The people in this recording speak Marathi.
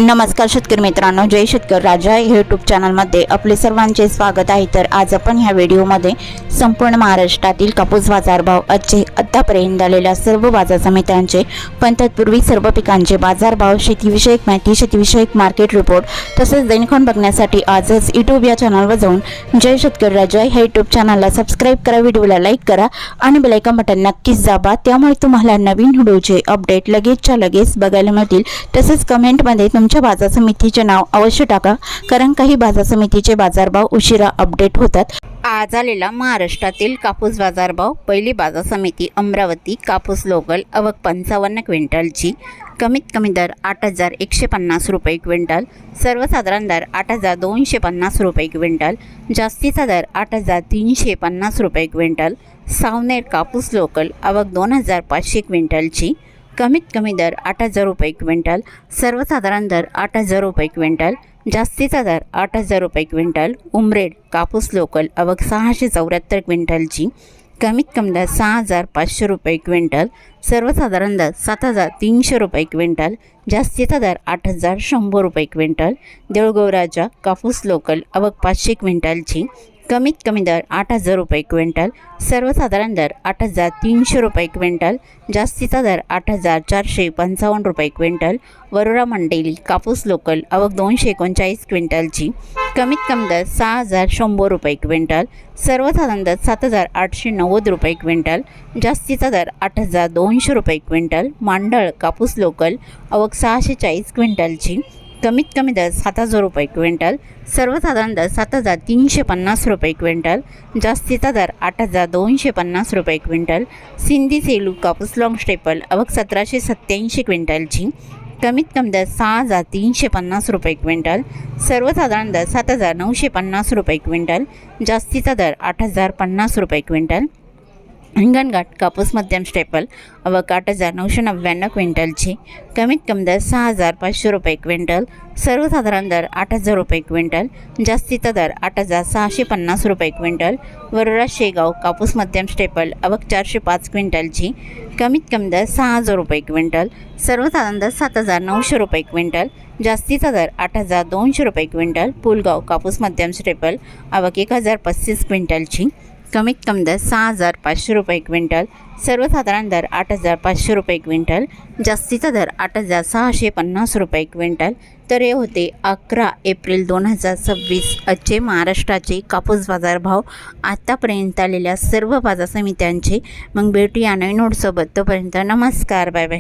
नमस्कार शेतकरी मित्रांनो, जय शेतकरी राजा यूट्यूब चॅनलमध्ये आपले सर्वांचे स्वागत आहे। तर आज आपण ह्या व्हिडिओमध्ये संपूर्ण महाराष्ट्रातील कापूस बाजारभाव आतापर्यंत आलेल्या सर्व बाजार समित्यांचे पण तत्पूर्वी सर्व पिकांचे बाजारभाव, शेतीविषयक माहिती, शेतीविषयक मार्केट रिपोर्ट तसेच दैनिक बघण्यासाठी आजच यूट्यूब या चॅनलवर जाऊन जय शेतकरी राजा ह्या यूट्यूब चॅनलला सबस्क्राईब करा, व्हिडिओला लाईक करा आणि बेल आयकॉन बटन नक्कीच दाबा, त्यामुळे तुम्हाला नवीन व्हिडिओचे अपडेट लगेचच्या लगेच बघायला मिळतील। तसेच कमेंटमध्ये तुमच्या बाजार समितीचे नाव अवश्य टाका, कारण काही बाजार समितीचे बाजारभाव उशिरा अपडेट होतात। आज आलेला महाराष्ट्रातील कापूस बाजारभाव, पहिली बाजार समिती अमरावती, कापूस लोकल आवक 55 क्विंटलची, कमीत कमी दर 8,150 रुपये क्विंटल, सर्वसाधारण दर 8,250 रुपये क्विंटल, जास्तीचा दर 8,350 रुपये क्विंटल। सावनेर कापूस लोकल आवक 2,500 क्विंटलची, कमीत कमी दर 8,000 रुपये क्विंटल, सर्वसाधारण दर 8,000 रुपये क्विंटल, जास्तीचा दर 8,000 रुपये क्विंटल। उमरेड कापूस लोकल आवक 674 क्विंटलची, कमीत कमी दर 6,500 रुपये क्विंटल, सर्वसाधारण दर 7,300 रुपये क्विंटल, जास्तीचा दर 8,100 रुपये क्विंटल। देऊळगाव राजा कापूस लोकल आवक 500 क्विंटलची, कमीत कमी दर 8,000 रुपये क्विंटल, सर्वसाधारण दर 8,300 रुपये क्विंटल, जास्तीचा दर 8,455 रुपये क्विंटल। वरोरा मंडेली कापूस लोकल आवक 239 क्विंटलची, कमीत कमी दर 6,100 रुपये क्विंटल, सर्वसाधारण दर 7,890 रुपये क्विंटल, जास्तीचा दर 8,200 रुपये क्विंटल। मांडळ कापूस लोकल आवक 640 क्विंटलची, कमीत कमी दर 7,000 रुपये क्विंटल, सर्वसाधारण दर 7,350 रुपये क्विंटल, जास्तीचा दर 8,250 रुपये क्विंटल। सिंधी सेलू कापूस लॉंग स्टेपल आवक 1,787 क्विंटलची, कमीत कमी दर 6,350 रुपये क्विंटल, सर्वसाधारण दर 7,950 रुपये क्विंटल, जास्तीचा दर 8,050 रुपये क्विंटल। हिंगणघाट कापूस मध्यम स्टेपल आवक 8,999 क्विंटलची, कमीत कमी दर 6,500 रुपये क्विंटल, सर्वसाधारण दर 8,000 रुपये क्विंटल, जास्तीचा दर 8,650 रुपये क्विंटल। वरोरा शेगाव कापूस मध्यम स्टेपल आवक 405 क्विंटलची, कमीत कमी दर 6,000 रुपये क्विंटल, सर्वसाधारण दर 7,900 रुपये क्विंटल, जास्तीचा दर 8,200 रुपये क्विंटल। पुलगाव कापूस मध्यम स्टेपल आवक 1,035 क्विंटलची, कमीत कमी दर 6,500 रुपये क्विंटल, सर्वसाधारण दर 8,500 रुपये क्विंटल, जास्तीचा दर 8,650 रुपये क्विंटल। तर हे होते 11 एप्रिल 2026 आजचे महाराष्ट्राचे कापूस बाजारभाव आतापर्यंत आलेल्या सर्व बाजार समित्यांचे। मग भेटूया नवीन नोटसोबत, तोपर्यंत नमस्कार, बाय बाय।